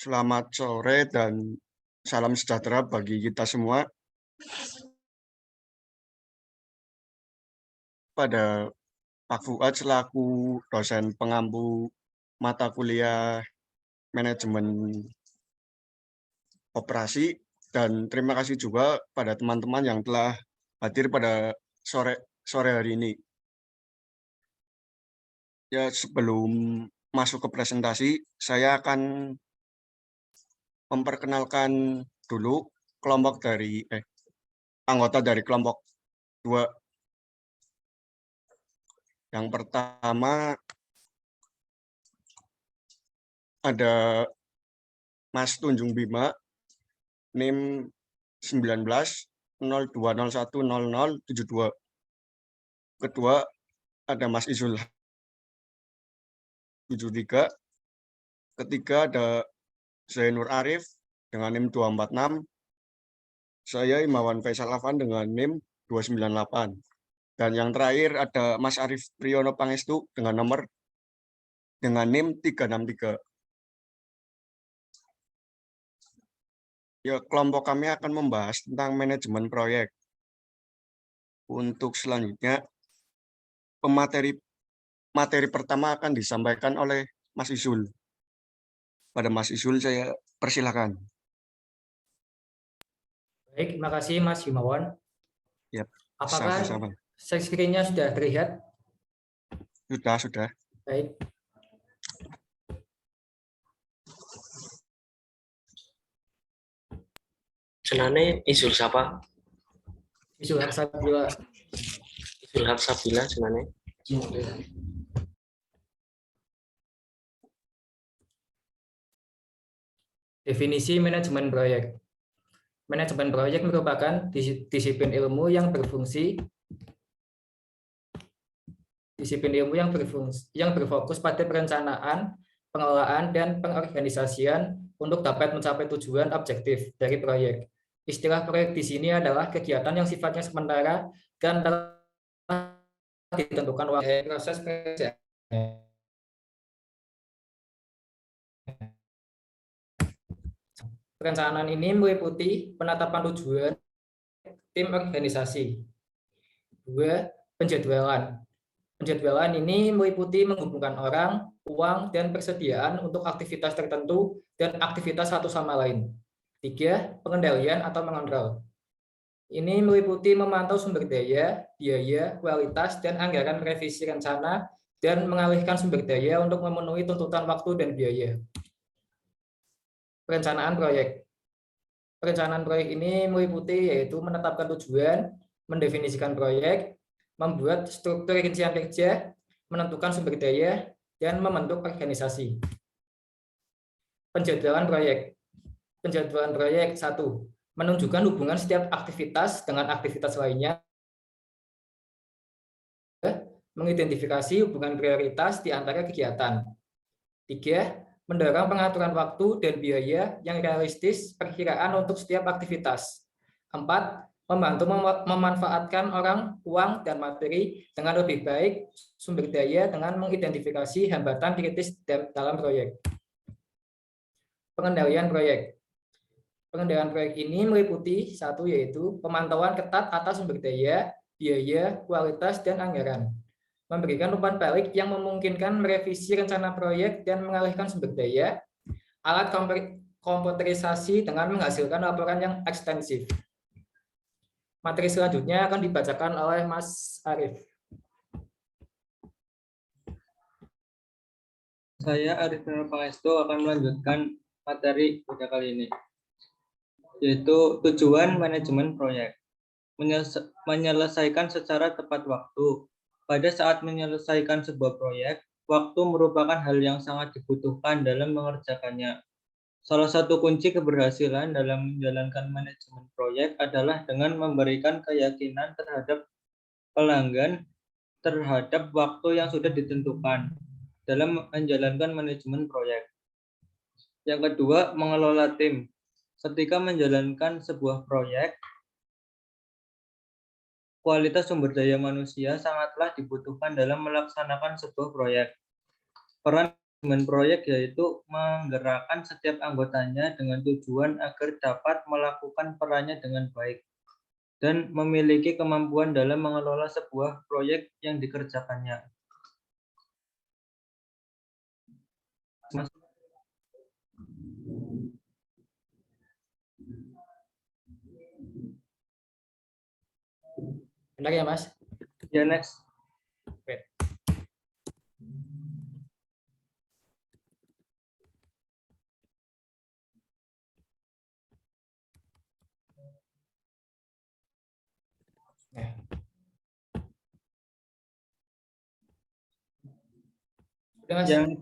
Selamat sore dan salam sejahtera bagi kita semua. Pada Pak Fuad selaku dosen pengampu mata kuliah manajemen operasi, dan terima kasih juga pada teman-teman yang telah hadir pada sore hari ini. Ya, sebelum masuk ke presentasi, saya akan memperkenalkan dulu anggota dari kelompok 2. Yang pertama ada Mas Tunjung Bima, NIM 19 02010072. Kedua ada Mas Izul 73. Ketiga ada Zainur Arif dengan NIM 246. Saya Imawan Faisal Afan dengan NIM 298. Dan yang terakhir ada Mas Arif Priyono Pangestu dengan NIM 363. Ya, kelompok kami akan membahas tentang manajemen proyek. Untuk selanjutnya, materi pertama akan disampaikan oleh Mas Izul. Pada Mas Izul saya persilakan. Baik, terima kasih Mas Himawan. Ya, Apakah sama-sama. share screen-nya sudah terlihat? Sudah. Baik. Senane Izul siapa? Izul Haksabila. Izul Haksabila senane. Definisi manajemen proyek. Manajemen proyek merupakan disiplin ilmu yang berfokus pada perencanaan, pengelolaan, dan pengorganisasian untuk dapat mencapai tujuan objektif dari proyek. Istilah proyek di sini adalah kegiatan yang sifatnya sementara dan telah ditentukan waktu proses kerja. Perencanaan ini meliputi penetapan tujuan tim organisasi. 2. Penjadwalan. Penjadwalan ini meliputi menghubungkan orang, uang, dan persediaan untuk aktivitas tertentu dan aktivitas satu sama lain. 3. Pengendalian atau mengontrol. Ini meliputi memantau sumber daya, biaya, kualitas, dan anggaran revisi rencana, dan mengalihkan sumber daya untuk memenuhi tuntutan waktu dan biaya. Perencanaan proyek. Perencanaan proyek ini meliputi yaitu menetapkan tujuan, mendefinisikan proyek, membuat struktur rincian kerja, menentukan sumber daya, dan membentuk organisasi. Penjadwalan proyek. Penjadwalan proyek 1. Menunjukkan hubungan setiap aktivitas dengan aktivitas lainnya. Mengidentifikasi hubungan prioritas di antara kegiatan. 3. Mendorong pengaturan waktu dan biaya yang realistis perkiraan untuk setiap aktivitas. 4. Membantu memanfaatkan orang, uang, dan materi dengan lebih baik sumber daya dengan mengidentifikasi hambatan kritis dalam proyek. Pengendalian proyek. Pengendalian proyek ini meliputi 1, yaitu pemantauan ketat atas sumber daya, biaya, kualitas, dan anggaran. Memberikan umpan balik yang memungkinkan merevisi rencana proyek dan mengalihkan sumber daya, alat komputerisasi dengan menghasilkan laporan yang ekstensif. Materi selanjutnya akan dibacakan oleh Mas Arif. Saya Arif Pangestu akan melanjutkan materi pada kali ini, yaitu tujuan manajemen proyek. Menyelesaikan secara tepat waktu. Pada saat menyelesaikan sebuah proyek, waktu merupakan hal yang sangat dibutuhkan dalam mengerjakannya. Salah satu kunci keberhasilan dalam menjalankan manajemen proyek adalah dengan memberikan keyakinan terhadap pelanggan terhadap waktu yang sudah ditentukan dalam menjalankan manajemen proyek. Yang kedua, mengelola tim. Ketika menjalankan sebuah proyek, kualitas sumber daya manusia sangatlah dibutuhkan dalam melaksanakan sebuah proyek. Peran manajemen proyek yaitu menggerakkan setiap anggotanya dengan tujuan agar dapat melakukan perannya dengan baik dan memiliki kemampuan dalam mengelola sebuah proyek yang dikerjakannya. Mas, Benar ya, Mas? ya next. Oke. Nah, udah, Mas?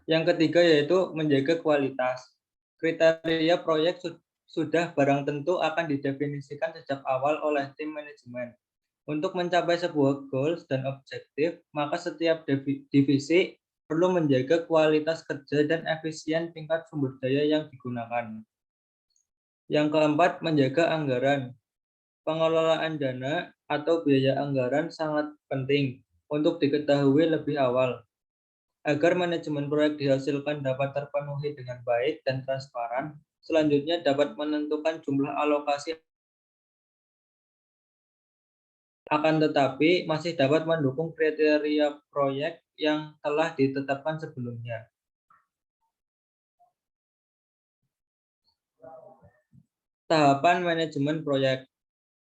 Yang ketiga yaitu menjaga kualitas. Kriteria proyek sudah barang tentu akan didefinisikan sejak awal oleh tim manajemen. Untuk mencapai sebuah goals dan objektif, maka setiap divisi perlu menjaga kualitas kerja dan efisien tingkat sumber daya yang digunakan. Yang keempat, menjaga anggaran. Pengelolaan dana atau biaya anggaran sangat penting untuk diketahui lebih awal. Agar manajemen proyek dihasilkan dapat terpenuhi dengan baik dan transparan, selanjutnya dapat menentukan jumlah alokasi, akan tetapi masih dapat mendukung kriteria proyek yang telah ditetapkan sebelumnya. Tahapan manajemen proyek.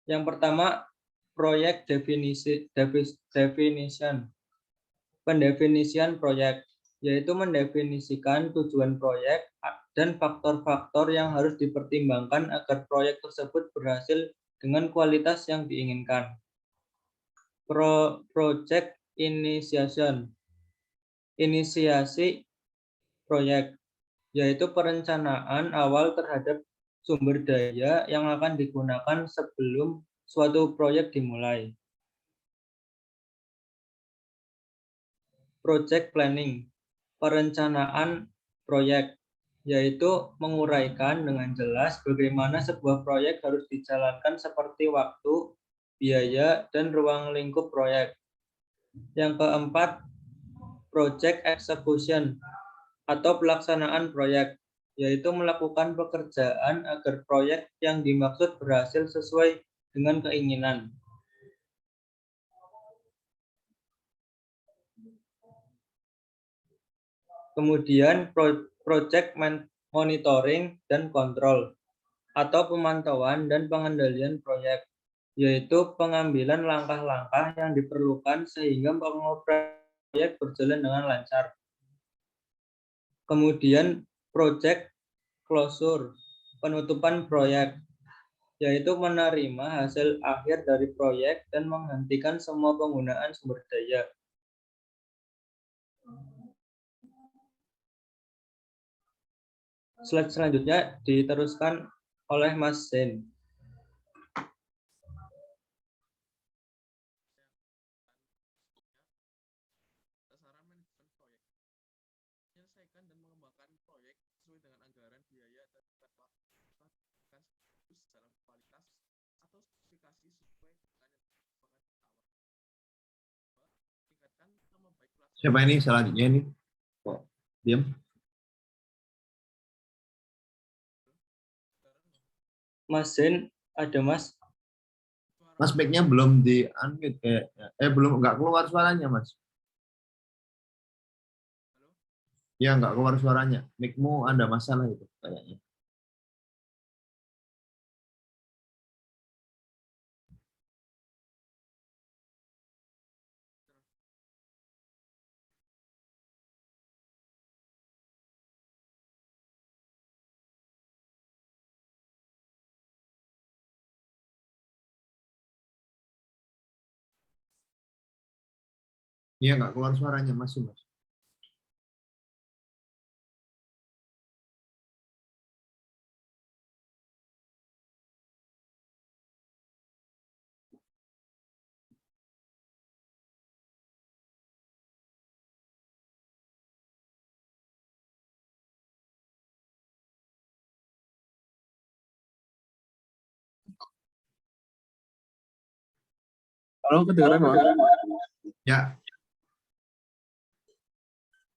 Yang pertama, proyek definition. Pendefinisian proyek, yaitu mendefinisikan tujuan proyek dan faktor-faktor yang harus dipertimbangkan agar proyek tersebut berhasil dengan kualitas yang diinginkan. Project initiation, inisiasi proyek, yaitu perencanaan awal terhadap sumber daya yang akan digunakan sebelum suatu proyek dimulai. Project planning, perencanaan proyek, yaitu menguraikan dengan jelas bagaimana sebuah proyek harus dijalankan seperti waktu, biaya, dan ruang lingkup proyek. Yang keempat, project execution atau pelaksanaan proyek, yaitu melakukan pekerjaan agar proyek yang dimaksud berhasil sesuai dengan keinginan. Kemudian project monitoring dan kontrol atau pemantauan dan pengendalian proyek, yaitu pengambilan langkah-langkah yang diperlukan sehingga pengoperasian proyek berjalan dengan lancar. Kemudian project closure, penutupan proyek, yaitu menerima hasil akhir dari proyek dan menghentikan semua penggunaan sumber daya. Slide selanjutnya diteruskan oleh Mas Zain. Sasaran manajemen proyek. Menyelesaikan dan mengembangkan proyek sesuai dengan anggaran, biaya, dan waktu dalam kualitas atau spesifikasi sesuai dengan yang awal. Tingkatkan nama baik pelaksanaan. Siapa ini selanjutnya ini? Kok diam? Mas Zain, ada Mas? Mas mic-nya belum di unmute kayaknya. Belum, nggak keluar suaranya, Mas. Ya, nggak keluar suaranya. Mic-mu ada masalah itu kayaknya. Iya, nggak keluar suaranya, Mas. Halo, kedengaran, Mas? Ya,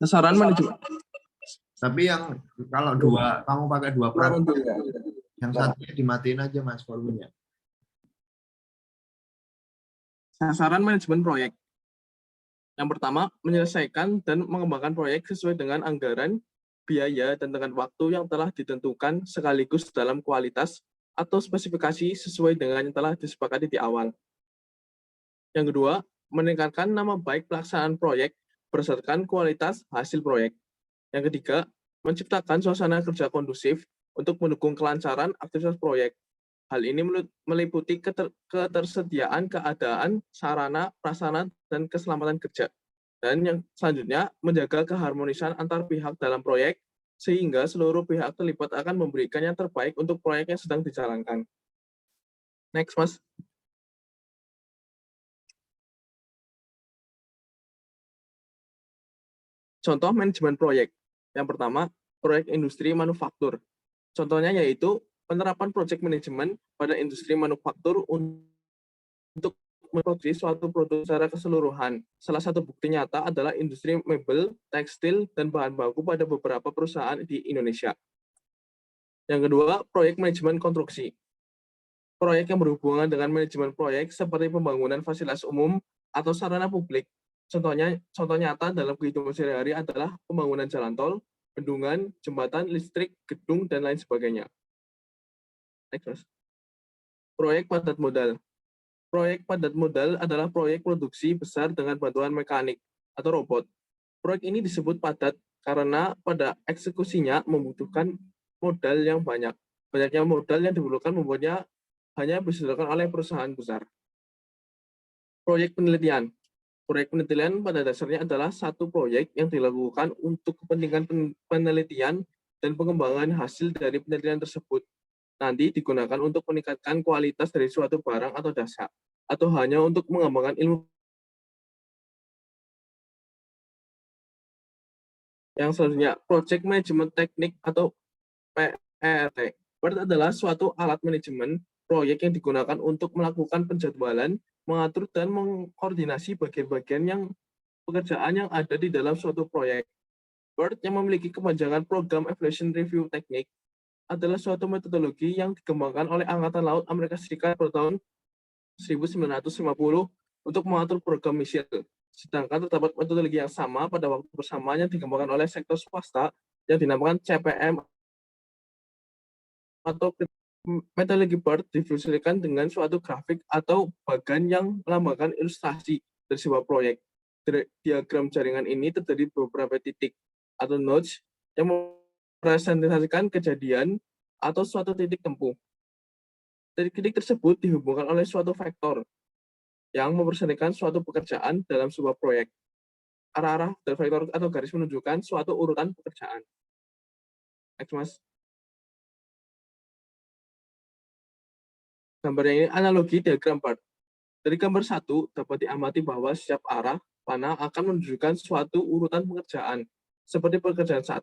Sasaran manajemen. Tapi yang kalau kamu pakai dua peran, yang satunya dimatiin aja Mas volumenya. Sasaran manajemen proyek. Yang pertama, menyelesaikan dan mengembangkan proyek sesuai dengan anggaran, biaya, dan dengan waktu yang telah ditentukan sekaligus dalam kualitas atau spesifikasi sesuai dengan yang telah disepakati di awal. Yang kedua, meningkatkan nama baik pelaksanaan proyek berdasarkan kualitas hasil proyek. Yang ketiga, menciptakan suasana kerja kondusif untuk mendukung kelancaran aktivitas proyek. Hal ini meliputi ketersediaan keadaan, sarana, prasarana, dan keselamatan kerja. Dan yang selanjutnya, menjaga keharmonisan antar pihak dalam proyek, sehingga seluruh pihak terlibat akan memberikan yang terbaik untuk proyek yang sedang dijalankan. Next, Mas. Contoh manajemen proyek. Yang pertama, proyek industri manufaktur. Contohnya yaitu penerapan project management pada industri manufaktur untuk memproduksi suatu produk secara keseluruhan. Salah satu bukti nyata adalah industri mebel, tekstil, dan bahan baku pada beberapa perusahaan di Indonesia. Yang kedua, proyek manajemen konstruksi. Proyek yang berhubungan dengan manajemen proyek seperti pembangunan fasilitas umum atau sarana publik. Contoh nyata dalam kehidupan sehari-hari adalah pembangunan jalan tol, bendungan, jembatan, listrik, gedung, dan lain sebagainya. Next. Proyek padat modal. Proyek padat modal adalah proyek produksi besar dengan bantuan mekanik atau robot. Proyek ini disebut padat karena pada eksekusinya membutuhkan modal yang banyak. Banyaknya modal yang diperlukan membuatnya hanya bisa dilakukan oleh perusahaan besar. Proyek penelitian. Proyek penelitian pada dasarnya adalah satu proyek yang dilakukan untuk kepentingan penelitian dan pengembangan hasil dari penelitian tersebut. Nanti digunakan untuk meningkatkan kualitas dari suatu barang atau jasa, atau hanya untuk mengembangkan ilmu. Yang selanjutnya, Project Management Technique atau PERT. PERT adalah suatu alat manajemen proyek yang digunakan untuk melakukan penjadwalan, mengatur dan mengkoordinasi bagian-bagian pekerjaan yang ada di dalam suatu proyek. PERT yang memiliki kepanjangan Program Evaluation Review Technique adalah suatu metodologi yang dikembangkan oleh Angkatan Laut Amerika Serikat pada tahun 1950 untuk mengatur program misil. Sedangkan terdapat metodologi yang sama pada waktu bersamaan yang dikembangkan oleh sektor swasta yang dinamakan CPM atau metodologi PERT divisualisasikan dengan suatu grafik atau bagan yang melambangkan ilustrasi dari sebuah proyek. Diagram jaringan ini terdiri beberapa titik atau nodes yang merepresentasikan kejadian atau suatu titik tempuh. Titik tersebut dihubungkan oleh suatu vektor yang mempresentasikan suatu pekerjaan dalam sebuah proyek. Arah-arah dari vektor atau garis menunjukkan suatu urutan pekerjaan. Next, Mas. Gambar ini analogi diagram PERT. Dari gambar 1 dapat diamati bahwa setiap arah panah akan menunjukkan suatu urutan pekerjaan. Seperti pekerjaan 1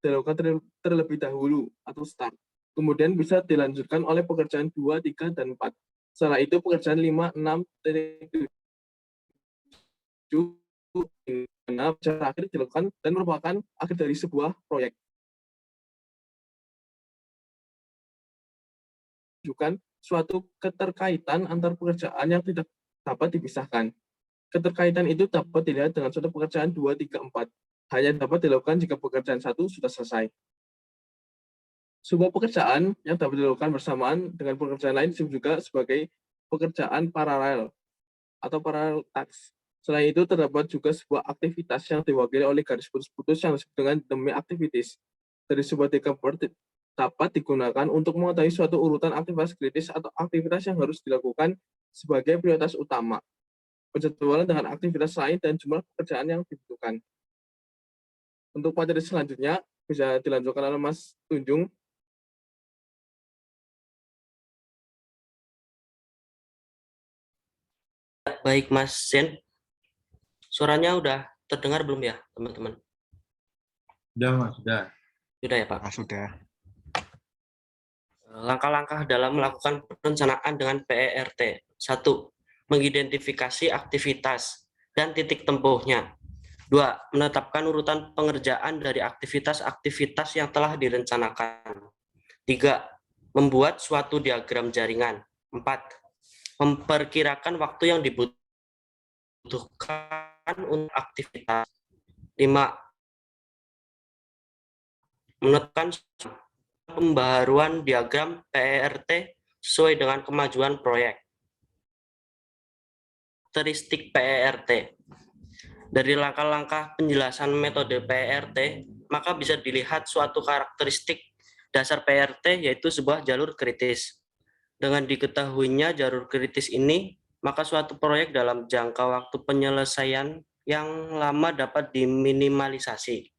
dilakukan terlebih dahulu atau start. Kemudian bisa dilanjutkan oleh pekerjaan 2, 3, dan 4. Setelah itu pekerjaan 5, 6, 7, terakhir dilakukan dan merupakan akhir dari sebuah proyek. Menunjukkan suatu keterkaitan antar pekerjaan yang tidak dapat dipisahkan. Keterkaitan itu dapat dilihat dengan suatu pekerjaan 2, 3, 4. Hanya dapat dilakukan jika pekerjaan 1 sudah selesai. Sebuah pekerjaan yang dapat dilakukan bersamaan dengan pekerjaan lain disebut juga sebagai pekerjaan paralel atau parallel task. Selain itu, terdapat juga sebuah aktivitas yang diwakili oleh garis putus-putus yang disebut dengan demi activities. Dari sebuah diagram PERT dapat digunakan untuk mengetahui suatu urutan aktivitas kritis atau aktivitas yang harus dilakukan sebagai prioritas utama, penjadwalan dengan aktivitas lain, dan jumlah pekerjaan yang dibutuhkan. Untuk materi selanjutnya, bisa dilanjutkan oleh Mas Tunjung. Baik, Mas Sen. Suaranya udah terdengar belum ya, teman-teman? Sudah, Mas, sudah. Sudah ya, Pak? Sudah. Langkah-langkah dalam melakukan perencanaan dengan PERT. 1. Mengidentifikasi aktivitas dan titik tempuhnya. 2. Menetapkan urutan pengerjaan dari aktivitas-aktivitas yang telah direncanakan. 3. Membuat suatu diagram jaringan. 4. Memperkirakan waktu yang dibutuhkan untuk aktivitas. 5. Menetapkan pembaharuan diagram PERT sesuai dengan kemajuan proyek. Karakteristik PERT. Dari langkah-langkah penjelasan metode PERT, maka bisa dilihat suatu karakteristik dasar PERT yaitu sebuah jalur kritis. Dengan diketahuinya jalur kritis ini, maka suatu proyek dalam jangka waktu penyelesaian yang lama dapat diminimalisasi.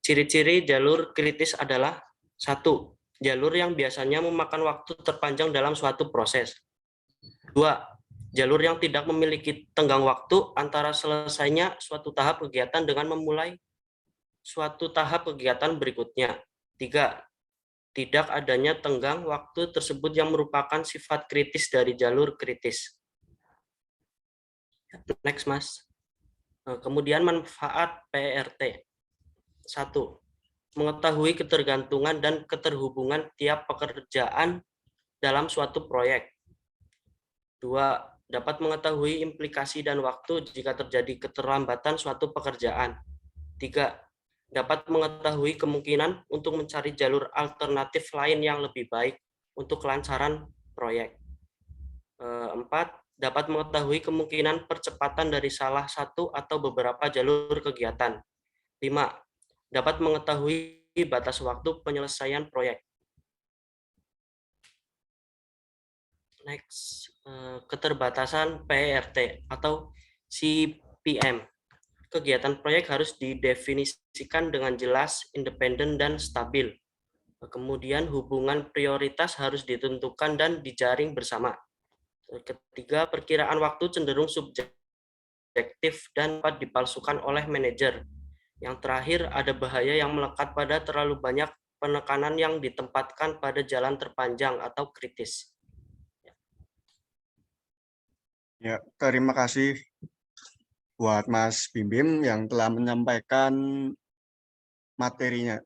Ciri-ciri jalur kritis adalah 1. Jalur yang biasanya memakan waktu terpanjang dalam suatu proses. 2. Jalur yang tidak memiliki tenggang waktu antara selesainya suatu tahap kegiatan dengan memulai suatu tahap kegiatan berikutnya. 3. Tidak adanya tenggang waktu tersebut yang merupakan sifat kritis dari jalur kritis. Next, Mas. Kemudian manfaat PERT. 1. Mengetahui ketergantungan dan keterhubungan tiap pekerjaan dalam suatu proyek. 2. Dapat mengetahui implikasi dan waktu jika terjadi keterlambatan suatu pekerjaan. 3. Dapat mengetahui kemungkinan untuk mencari jalur alternatif lain yang lebih baik untuk kelancaran proyek. 4. Dapat mengetahui kemungkinan percepatan dari salah satu atau beberapa jalur kegiatan. 5. Dapat mengetahui batas waktu penyelesaian proyek. Next, keterbatasan PERT atau CPM. Kegiatan proyek harus didefinisikan dengan jelas, independen, dan stabil. Kemudian hubungan prioritas harus ditentukan dan dijaring bersama. Ketiga, perkiraan waktu cenderung subjektif dan dapat dipalsukan oleh manajer. Yang terakhir, ada bahaya yang melekat pada terlalu banyak penekanan yang ditempatkan pada jalan terpanjang atau kritis. Ya, terima kasih buat Mas Bimbim yang telah menyampaikan materinya.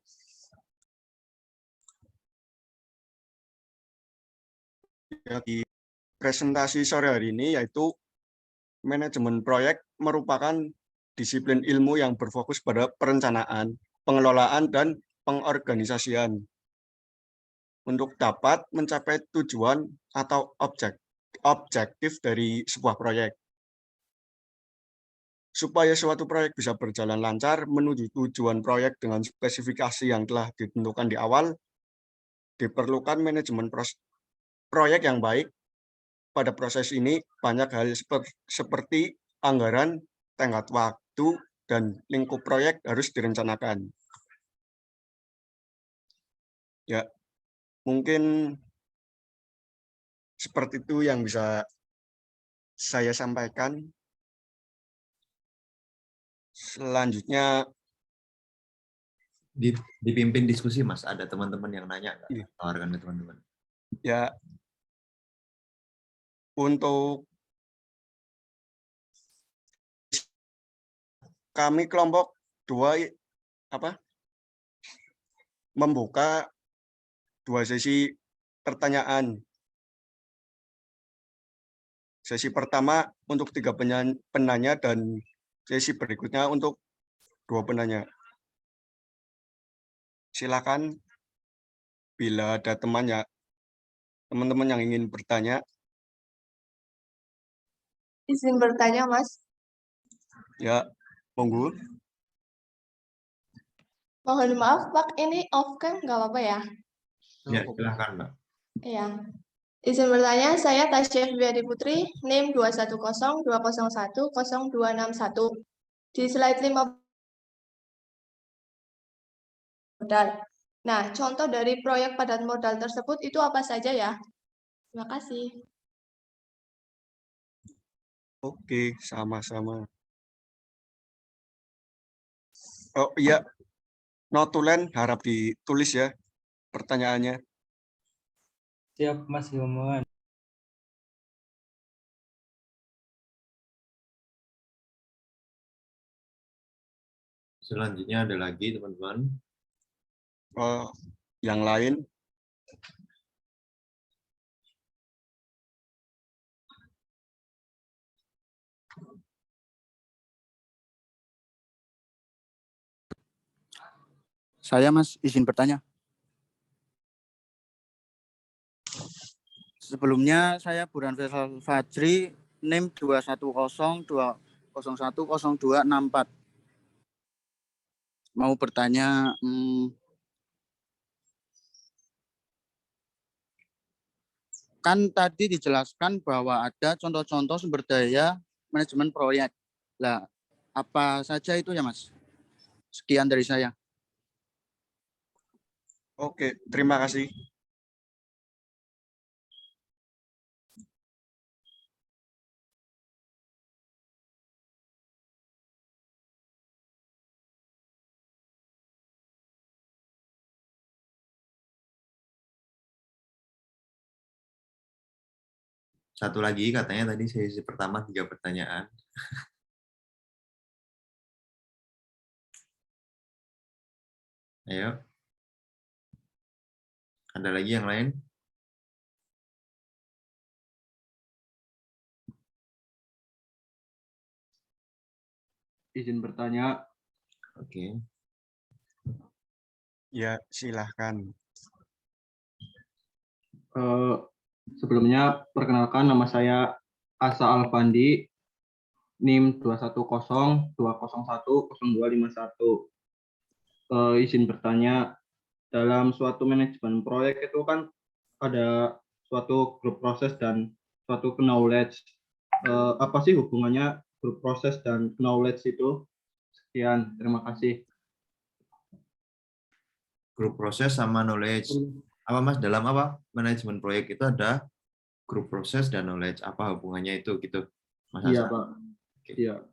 Ya, di presentasi sore hari ini yaitu manajemen proyek merupakan disiplin ilmu yang berfokus pada perencanaan, pengelolaan, dan pengorganisasian untuk dapat mencapai tujuan atau objektif dari sebuah proyek. Supaya suatu proyek bisa berjalan lancar menuju tujuan proyek dengan spesifikasi yang telah ditentukan di awal, diperlukan manajemen proyek yang baik. Pada proses ini, banyak hal seperti anggaran, tenggat waktu, dan lingkup proyek harus direncanakan. Ya, mungkin seperti itu yang bisa saya sampaikan. Selanjutnya, Dipimpin diskusi, Mas. Ada teman-teman yang nanya nggak? Iya. Tawarkan ke teman-teman. ya, untuk kami kelompok 2 membuka 2 sesi pertanyaan. Sesi pertama untuk 3 penanya dan sesi berikutnya untuk 2 penanya. Silakan bila ada teman-teman yang ingin bertanya. Izin bertanya, Mas. Ya, monggo. Mohon maaf, Pak, ini off kan? Nggak apa-apa ya? Ya, silakan, Mbak. Iya. Izin bertanya, saya Tasya Fibiadi Putri, NIM 21020010261. Di slide 5 modal. Nah, contoh dari proyek padat modal tersebut itu apa saja ya? Terima kasih. Oke, sama-sama. Oh iya, notulen harap ditulis ya pertanyaannya. Siap, Mas Hilman. Selanjutnya ada lagi teman-teman. Yang lain, Saya Mas izin bertanya. Sebelumnya saya Burhan Faisal Fajri, NIM 21020010264. Mau bertanya, kan tadi dijelaskan bahwa ada contoh-contoh sumber daya manajemen proyek. Lah, apa saja itu ya Mas? Sekian dari saya. oke, terima kasih. Satu lagi katanya tadi sesi pertama 3 pertanyaan. Ayo. Ada lagi yang lain? Izin bertanya. Oke. Ya, silahkan. Sebelumnya perkenalkan nama saya Asa Alfandi, NIM 21020010251. Izin bertanya, dalam suatu manajemen proyek itu kan ada suatu grup proses dan suatu knowledge. Apa sih hubungannya grup proses dan knowledge itu? Sekian, terima kasih. Grup proses sama knowledge. Apa Mas, dalam apa? Manajemen proyek itu ada grup proses dan knowledge. Apa hubungannya itu gitu? Mas Iya, Hasan? Pak. Oke. Iya.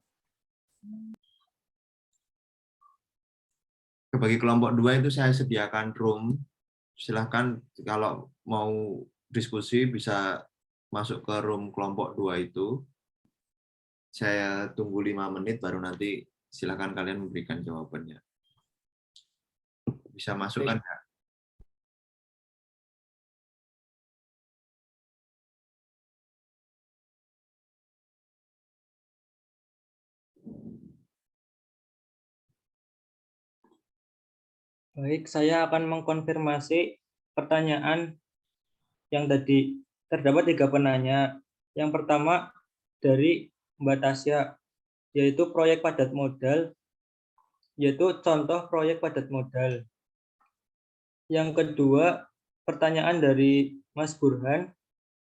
Bagi kelompok 2 itu saya sediakan room. Silahkan kalau mau diskusi bisa masuk ke room kelompok 2 itu. Saya tunggu 5 menit baru nanti silahkan kalian memberikan jawabannya. Bisa masukkan ya? Baik, saya akan mengkonfirmasi pertanyaan yang tadi. Terdapat 3 penanya. Yang pertama dari Mbak Tasya, yaitu proyek padat modal, yaitu contoh proyek padat modal. Yang kedua, pertanyaan dari Mas Burhan,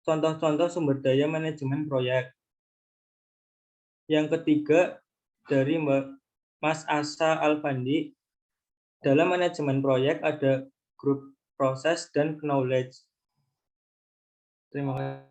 contoh-contoh sumber daya manajemen proyek. Yang ketiga, dari Mas Asa Alfandi, dalam manajemen proyek ada grup proses dan knowledge. Terima kasih.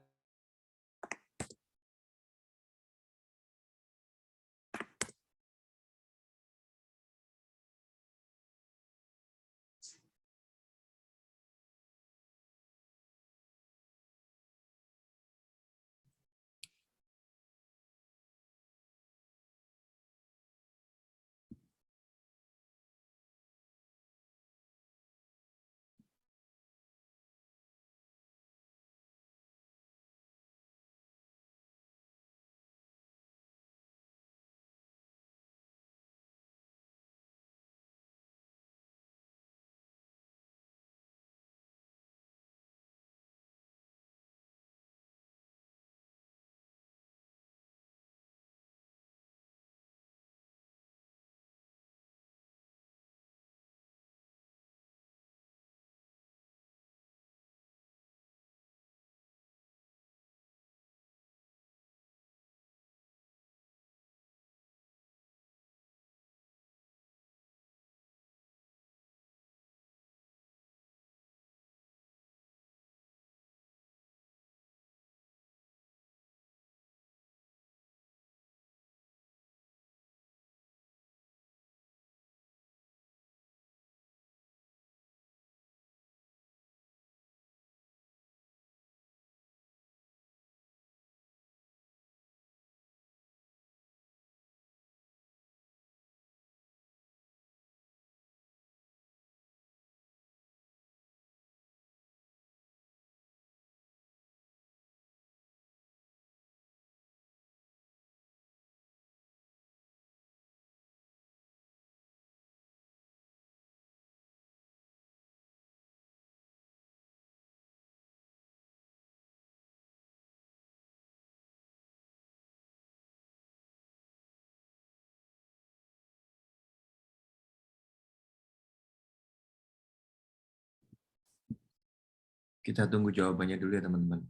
Kita tunggu jawabannya dulu ya, teman-teman.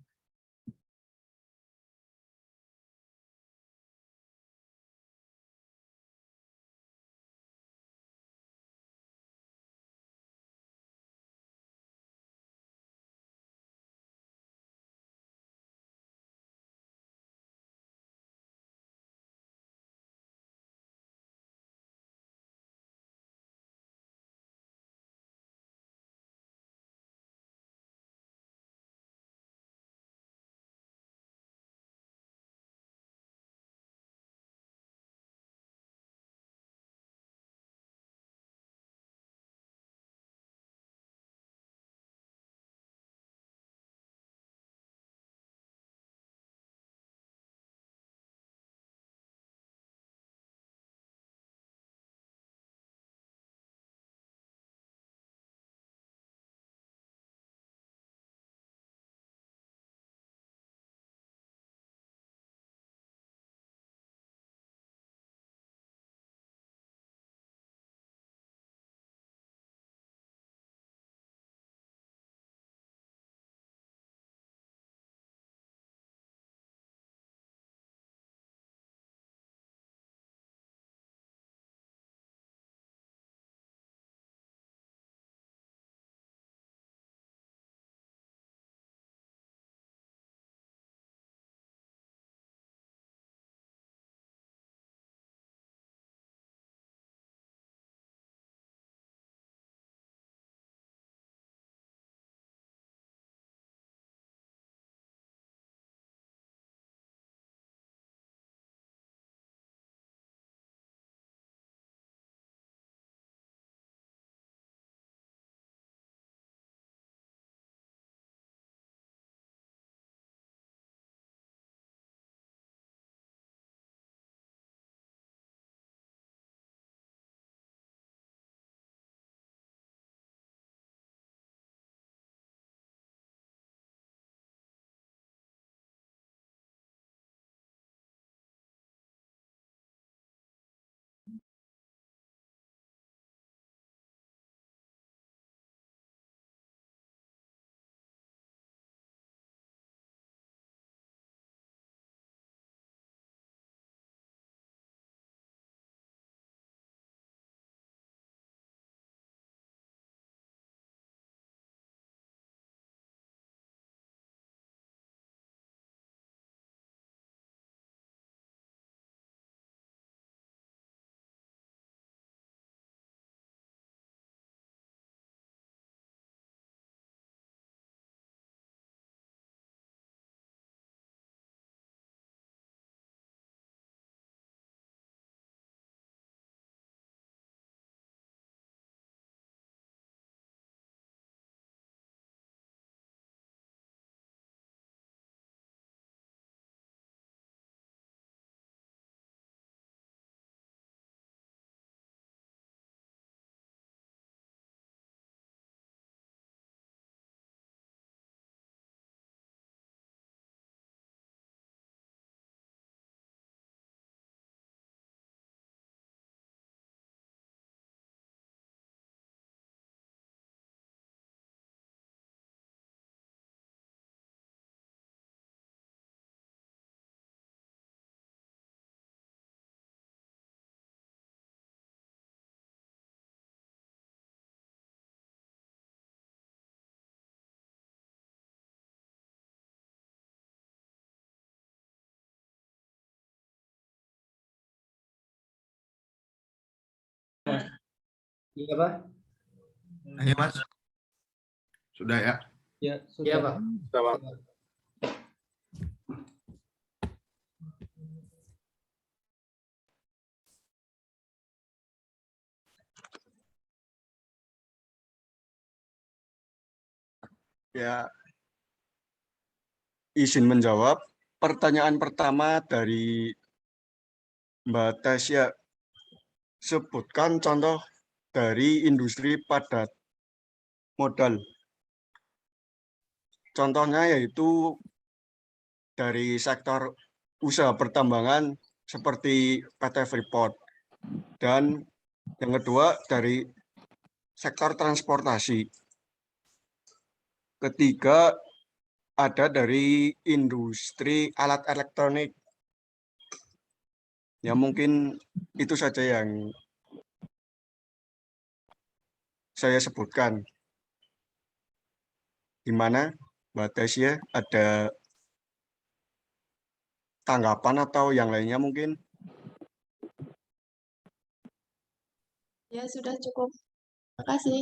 Iya, Pak. Ayo, Mas. Sudah ya? Ya, Iya, sudah. Pak. Sudah, Pak. Ya, izin menjawab. Pertanyaan pertama dari Mbak Tasya, sebutkan contoh dari industri padat modal. Contohnya yaitu dari sektor usaha pertambangan seperti PT Freeport. Dan yang kedua dari sektor transportasi. Ketiga, ada dari industri alat elektronik. Ya mungkin itu saja yang saya sebutkan. Gimana, Mbak Tasya, ada tanggapan atau yang lainnya mungkin? Ya, sudah cukup. Terima kasih.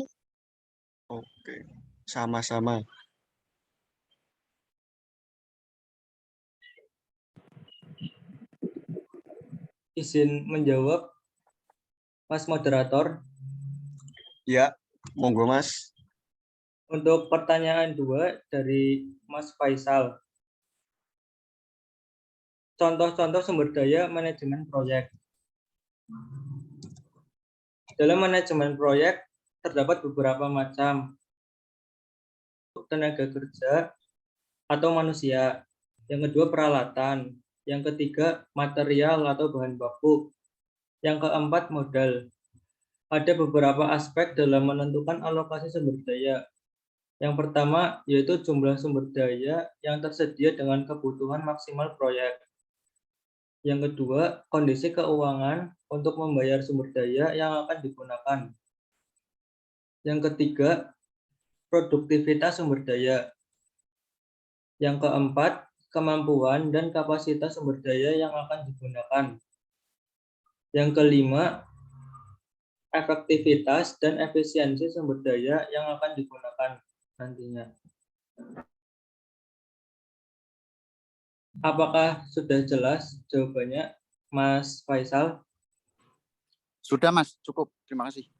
Oke, sama-sama. Izin menjawab, Mas Moderator. Ya, monggo Mas. Untuk pertanyaan 2 dari Mas Faisal. Contoh-contoh sumber daya manajemen proyek. Dalam manajemen proyek terdapat beberapa macam tenaga kerja atau manusia. Yang kedua peralatan. Yang ketiga material atau bahan baku. Yang keempat modal. Ada beberapa aspek dalam menentukan alokasi sumber daya. Yang pertama yaitu jumlah sumber daya yang tersedia dengan kebutuhan maksimal proyek. Yang kedua, kondisi keuangan untuk membayar sumber daya yang akan digunakan. Yang ketiga, produktivitas sumber daya. Yang keempat, kemampuan dan kapasitas sumber daya yang akan digunakan. Yang kelima, efektivitas dan efisiensi sumber daya yang akan digunakan nantinya. Apakah sudah jelas jawabannya, Mas Faisal? Sudah Mas, cukup. Terima kasih.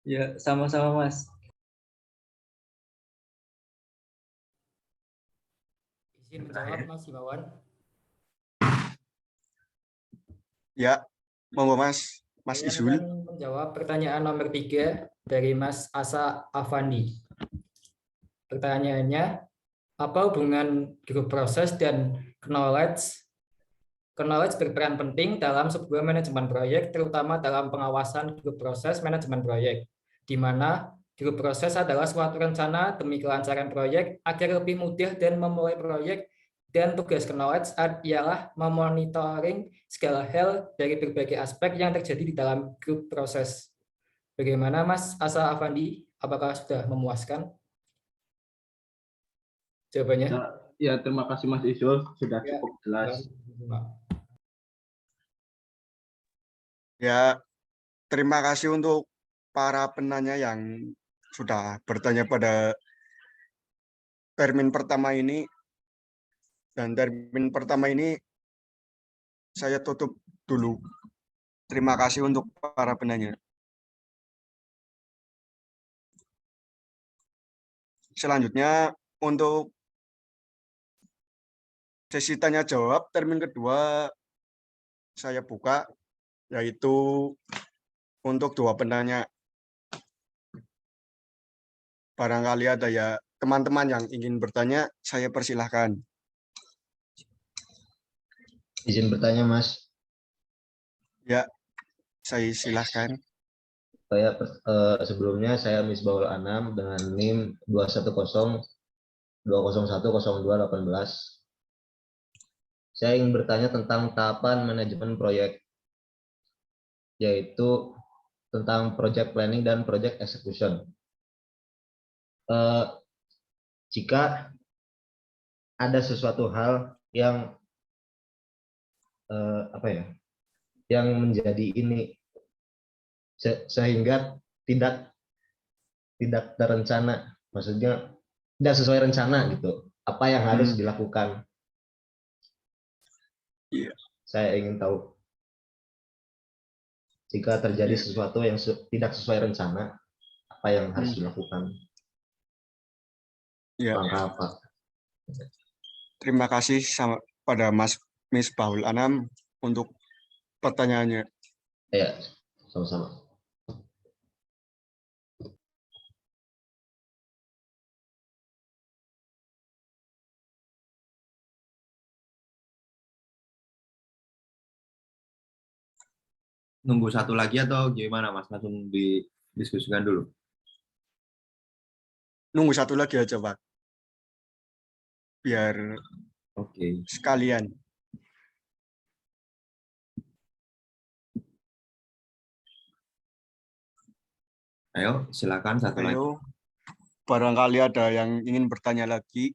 Ya, sama-sama Mas. Izin menjawab Mas Himawan. Ya, monggo Mas. Mas Saya Izul. akan menjawab pertanyaan nomor 3 dari Mas Asa Afandi. Pertanyaannya, apa hubungan grup proses dan knowledge? Knowledge berperan penting dalam sebuah manajemen proyek, terutama dalam pengawasan grup proses manajemen proyek, di mana grup proses adalah suatu rencana demi kelancaran proyek agar lebih mudah dan memulai proyek, dan tugas knowledge ialah memonitoring segala hal dari berbagai aspek yang terjadi di dalam grup proses. Bagaimana Mas Asa Afandi? Apakah sudah memuaskan jawabannya? Ya, terima kasih Mas Izul, sudah Ya, cukup jelas. Ya, terima kasih untuk para penanya yang sudah bertanya pada termin pertama ini. Dan termin pertama ini saya tutup dulu. Terima kasih untuk para penanya. Selanjutnya, untuk sesi tanya jawab termin kedua saya buka, yaitu untuk 2 penanya. Barangkali ada ya teman-teman yang ingin bertanya, saya persilahkan. Izin bertanya, Mas. Ya, saya silahkan. Sebelumnya saya Misbahul Anam dengan NIM 210-201-02-18. Saya ingin bertanya tentang tahapan manajemen proyek, yaitu tentang project planning dan project execution. Jika ada sesuatu hal yang yang menjadi ini sehingga tidak terencana, maksudnya tidak sesuai rencana gitu, apa yang harus dilakukan? Saya ingin tahu, jika terjadi sesuatu yang tidak sesuai rencana, apa yang harus dilakukan? Langkah apa? Terima kasih pada Mas Misbahul Anam untuk pertanyaannya. Ya, sama-sama. Nunggu satu lagi atau gimana Mas? Langsung didiskusikan dulu. nunggu satu lagi aja, Pak. Biar Oke. sekalian. Ayo, silakan satu lagi. Ayo, barangkali ada yang ingin bertanya lagi.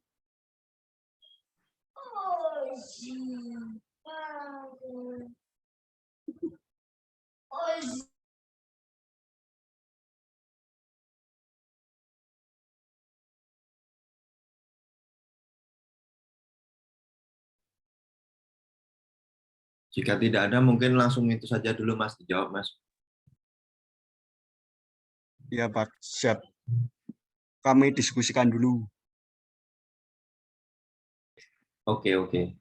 Jika tidak ada, mungkin langsung itu saja dulu, Mas. Dijawab, Mas. Ya, Pak. Siap. Kami diskusikan dulu. Oke, oke.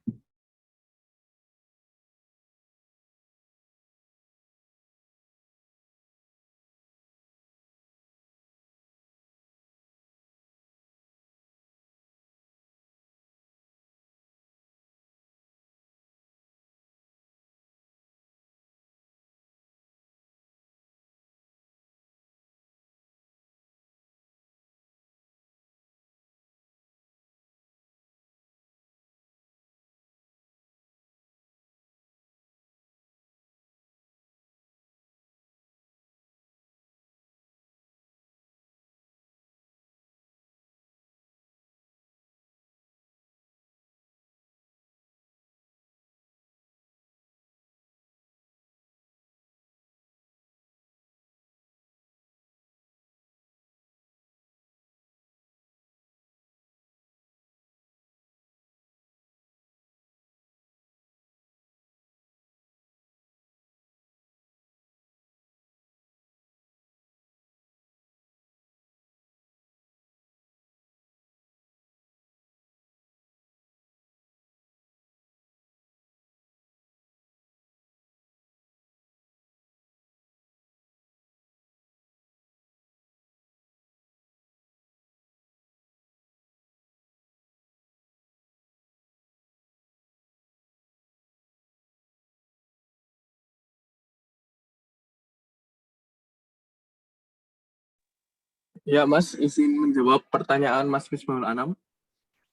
Ya, Mas, izin menjawab pertanyaan Mas Misbahul Anam.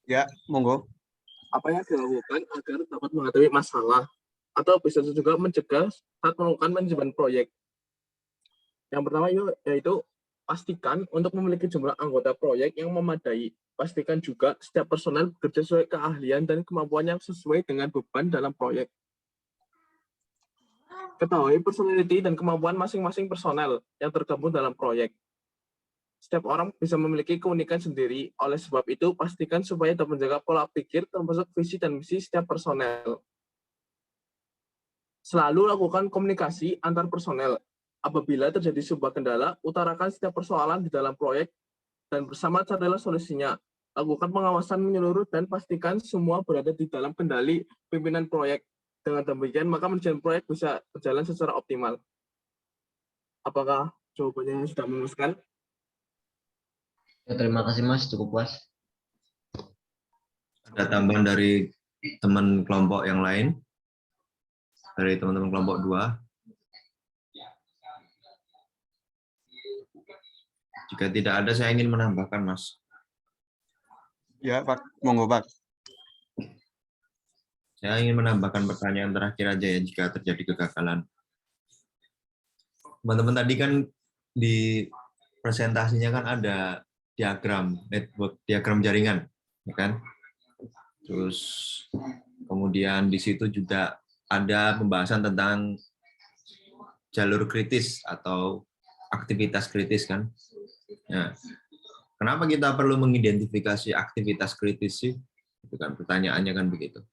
Ya, monggo. Apa yang dilakukan agar dapat mengetahui masalah atau bisa juga mencegah saat melakukan manajemen proyek? Yang pertama yaitu pastikan untuk memiliki jumlah anggota proyek yang memadai. Pastikan juga setiap personel bekerja sesuai keahlian dan kemampuan yang sesuai dengan beban dalam proyek. Ketahui personality dan kemampuan masing-masing personel yang tergabung dalam proyek. Setiap orang bisa memiliki keunikan sendiri, oleh sebab itu pastikan supaya dapat menjaga pola pikir termasuk visi dan misi setiap personel. Selalu lakukan komunikasi antar personel. Apabila terjadi sebuah kendala, utarakan setiap persoalan di dalam proyek dan bersama carilah solusinya. Lakukan pengawasan menyeluruh dan pastikan semua berada di dalam kendali pimpinan proyek. Dengan demikian, maka manajemen proyek bisa berjalan secara optimal. Apakah jawabannya sudah memuaskan? Ya, terima kasih Mas, cukup puas. Ada tambahan dari teman kelompok yang lain? Dari teman-teman kelompok 2? Jika tidak ada, saya ingin menambahkan, Mas. Ya, Pak. Monggo, Pak. Saya ingin menambahkan pertanyaan terakhir aja ya, jika terjadi kegagalan. Teman-teman tadi kan di presentasinya kan ada diagram network, diagram jaringan, ya kan? Terus kemudian di situ juga ada pembahasan tentang jalur kritis atau aktivitas kritis kan? Nah, kenapa kita perlu mengidentifikasi aktivitas kritis sih? Itu kan pertanyaannya kan begitu.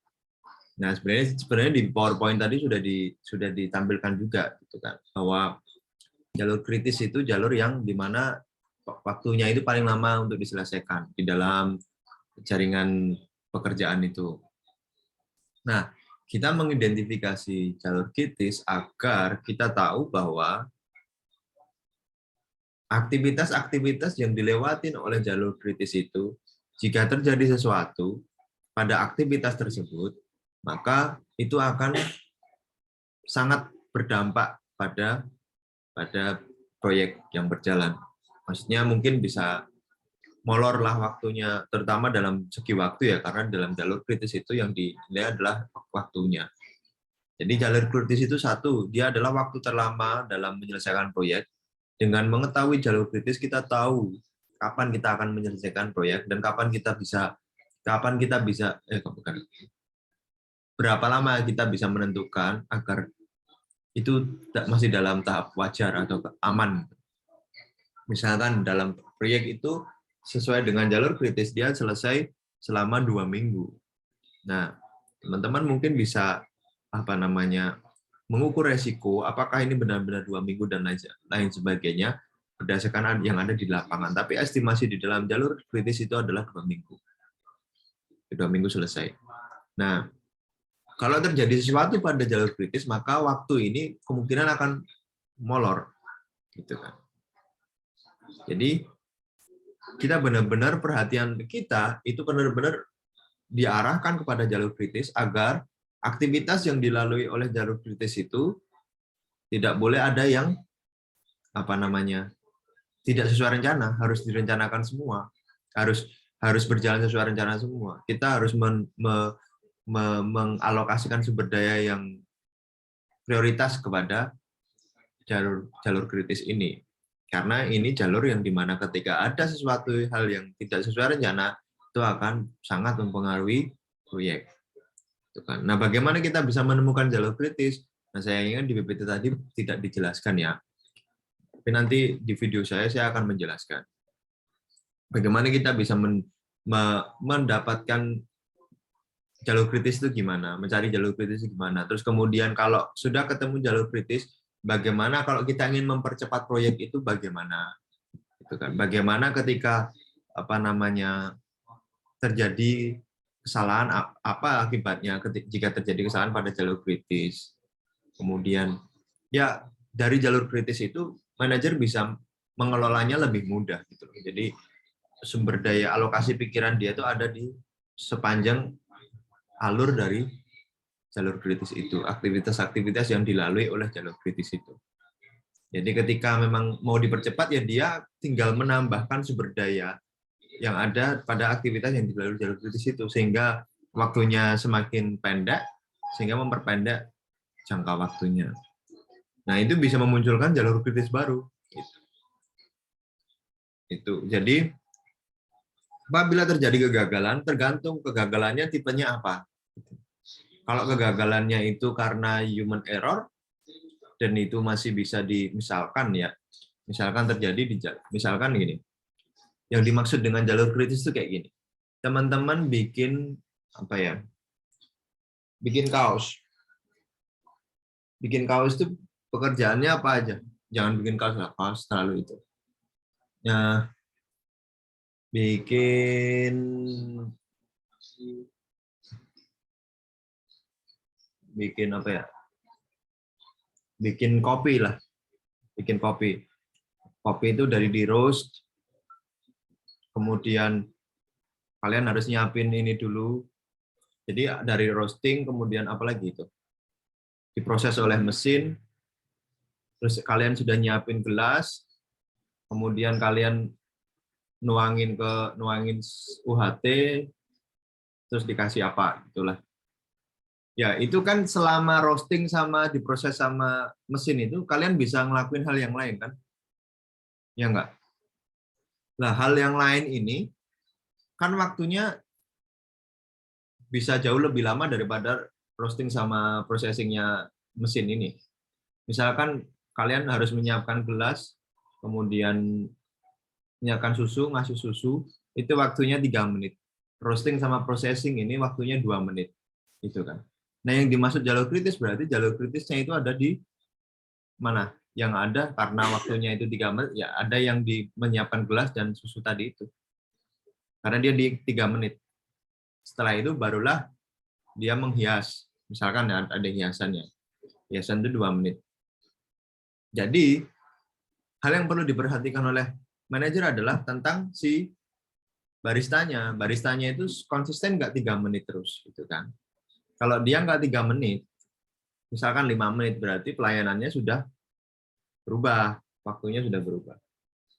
Nah, sebenarnya di PowerPoint tadi sudah ditampilkan juga gitu kan, bahwa jalur kritis itu jalur yang dimana waktunya itu paling lama untuk diselesaikan di dalam jaringan pekerjaan itu. Nah, kita mengidentifikasi jalur kritis agar kita tahu bahwa aktivitas-aktivitas yang dilewatin oleh jalur kritis itu, jika terjadi sesuatu pada aktivitas tersebut, maka itu akan sangat berdampak pada proyek yang berjalan. Maksudnya mungkin bisa molor lah waktunya, terutama dalam segi waktu ya, karena dalam jalur kritis itu yang dinilai adalah waktunya. Jadi jalur kritis itu satu, dia adalah waktu terlama dalam menyelesaikan proyek. Dengan mengetahui jalur kritis, kita tahu kapan kita akan menyelesaikan proyek dan berapa lama kita bisa menentukan agar itu masih dalam tahap wajar atau aman. Misalkan dalam proyek itu sesuai dengan jalur kritis, dia selesai selama 2 minggu. Nah, teman-teman mungkin bisa mengukur resiko, apakah ini benar-benar 2 minggu dan lain sebagainya, berdasarkan yang ada di lapangan. Tapi estimasi di dalam jalur kritis itu adalah 2 minggu. 2 minggu selesai. Nah, kalau terjadi sesuatu pada jalur kritis, maka waktu ini kemungkinan akan molor. Gitu kan. Jadi, kita benar-benar perhatian kita itu benar-benar diarahkan kepada jalur kritis agar aktivitas yang dilalui oleh jalur kritis itu tidak boleh ada yang tidak sesuai rencana, harus direncanakan semua, harus berjalan sesuai rencana semua. Kita harus mengalokasikan sumber daya yang prioritas kepada jalur kritis ini, karena ini jalur yang dimana ketika ada sesuatu hal yang tidak sesuai rencana itu akan sangat mempengaruhi proyek. Nah, bagaimana kita bisa menemukan jalur kritis? Nah, saya ingat di PPT tadi tidak dijelaskan ya. Tapi nanti di video saya akan menjelaskan. Bagaimana kita bisa mendapatkan jalur kritis itu gimana, mencari jalur kritis itu gimana. Terus kemudian kalau sudah ketemu jalur kritis, bagaimana kalau kita ingin mempercepat proyek itu bagaimana? Gitu kan. Bagaimana ketika terjadi kesalahan, apa akibatnya jika terjadi kesalahan pada jalur kritis. Kemudian ya dari jalur kritis itu manajer bisa mengelolanya lebih mudah gitu. Jadi sumber daya alokasi pikiran dia itu ada di sepanjang alur dari jalur kritis itu, aktivitas-aktivitas yang dilalui oleh jalur kritis itu. Jadi ketika memang mau dipercepat ya dia tinggal menambahkan sumber daya yang ada pada aktivitas yang dilalui jalur kritis itu, sehingga waktunya semakin pendek, sehingga memperpendek jangka waktunya. Nah, itu bisa memunculkan jalur kritis baru. Itu. Jadi, apabila terjadi kegagalan, tergantung kegagalannya tipenya apa. Kalau kegagalannya itu karena human error, dan itu masih bisa misalkan terjadi misalkan gini. Yang dimaksud dengan jalur kritis itu kayak gini. Teman-teman bikin bikin kaos. Bikin kaos itu pekerjaannya apa aja? Jangan bikin kaos terlalu itu. Nah, bikin kopi lah. Bikin kopi. Kopi itu dari di roast. Kemudian kalian harus nyiapin ini dulu. Jadi dari roasting, kemudian apalagi itu? Diproses oleh mesin. Terus kalian sudah nyiapin gelas. Kemudian kalian nuangin UHT. Terus dikasih apa? Itulah. Ya, itu kan selama roasting sama diproses sama mesin itu, kalian bisa ngelakuin hal yang lain kan? Ya enggak? Nah, hal yang lain ini kan waktunya bisa jauh lebih lama daripada roasting sama processing-nya mesin ini. Misalkan kalian harus menyiapkan gelas, kemudian menyiapkan susu, ngasih susu, itu waktunya 3 menit. Roasting sama processing ini waktunya 2 menit. Itu kan. Nah, yang dimaksud jalur kritis berarti jalur kritisnya itu ada di mana? Yang ada karena waktunya itu 3 menit, ya ada yang menyiapkan gelas dan susu tadi itu. Karena dia di 3 menit. Setelah itu barulah dia menghias. Misalkan ada hiasannya. Hiasan itu 2 menit. Jadi, hal yang perlu diperhatikan oleh manajer adalah tentang si baristanya. Baristanya itu konsisten nggak 3 menit terus. Gitu kan. Kalau dia nggak 3 menit, misalkan 5 menit, berarti pelayanannya sudah berubah, waktunya sudah berubah.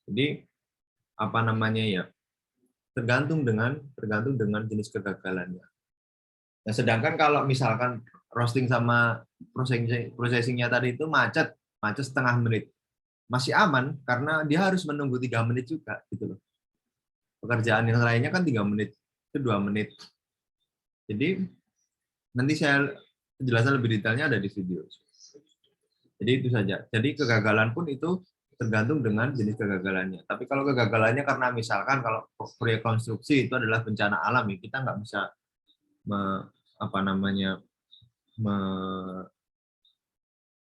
Jadi tergantung dengan jenis kegagalannya. Nah, sedangkan kalau misalkan roasting sama processingnya tadi itu macet setengah menit, masih aman karena dia harus menunggu 3 menit juga gitu loh. Pekerjaan yang lainnya kan 3 menit, itu 2 menit. Jadi nanti saya penjelasan lebih detailnya ada di video. Jadi itu saja. Jadi kegagalan pun itu tergantung dengan jenis kegagalannya. Tapi kalau kegagalannya karena misalkan kalau proyek konstruksi itu adalah bencana alam, ya kita nggak bisa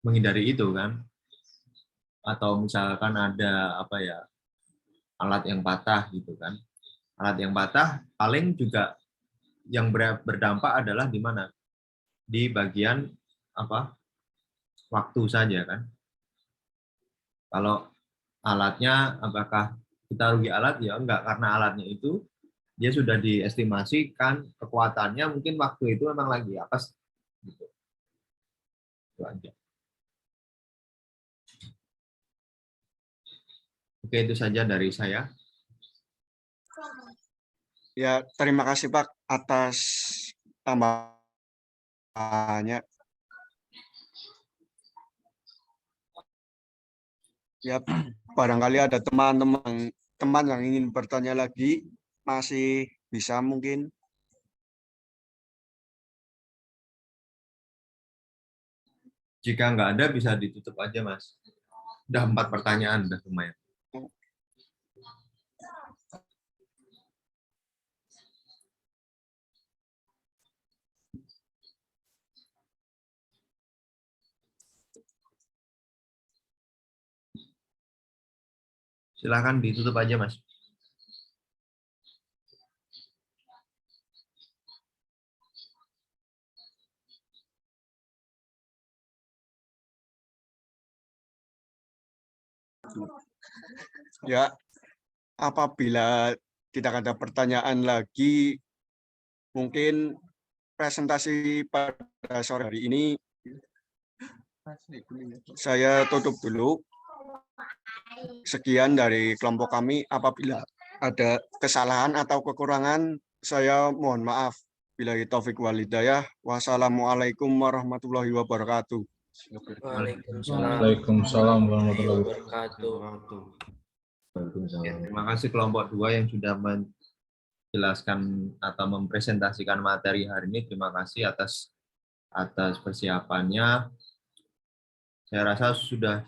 menghindari itu kan. Atau misalkan ada alat yang patah gitu kan. Alat yang patah paling juga yang berdampak adalah di mana? Di bagian waktu saja kan. Kalau alatnya apakah kita rugi alat? Ya enggak, karena alatnya itu dia sudah diestimasikan kekuatannya, mungkin waktu itu memang lagi atas gitu. Itu aja. Oke, itu saja dari saya. Ya, terima kasih Pak atas tambahannya. Ya, barangkali ada teman-teman yang ingin bertanya lagi, masih bisa mungkin. Jika nggak ada, bisa ditutup aja, Mas. Udah 4 pertanyaan, udah lumayan. Silakan ditutup aja, Mas. Ya, apabila tidak ada pertanyaan lagi, mungkin presentasi pada sore hari ini saya tutup dulu. Sekian dari kelompok kami. Apabila ada kesalahan atau kekurangan, saya mohon maaf. Billahi taufik wal hidayah. Wassalamualaikum warahmatullahi wabarakatuh. Waalaikumsalam warahmatullahi wabarakatuh. Ya, terima kasih kelompok 2 yang sudah menjelaskan atau mempresentasikan materi hari ini. Terima kasih atas persiapannya. Saya rasa sudah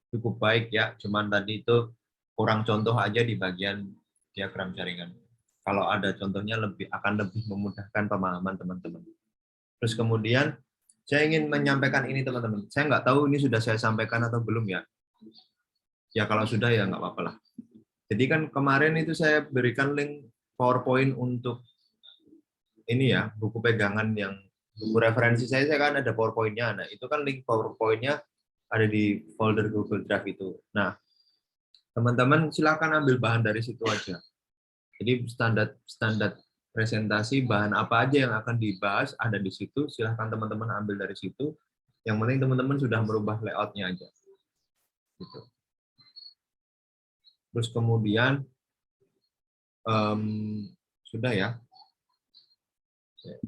cukup baik ya. Cuman tadi itu kurang contoh aja di bagian diagram jaringan. Kalau ada contohnya akan lebih memudahkan pemahaman teman-teman. Terus kemudian saya ingin menyampaikan ini teman-teman. Saya nggak tahu ini sudah saya sampaikan atau belum ya. Ya kalau sudah ya nggak apa-apa lah. Jadi kan kemarin itu saya berikan link PowerPoint untuk ini ya, buku pegangan yang buku referensi saya kan ada PowerPoint-nya. Nah, itu kan link PowerPoint-nya ada di folder Google Drive itu. Nah, teman-teman silakan ambil bahan dari situ aja. Jadi standar presentasi bahan apa aja yang akan dibahas ada di situ. Silakan teman-teman ambil dari situ. Yang penting teman-teman sudah merubah layout-nya aja. Gitu. Terus kemudian sudah ya.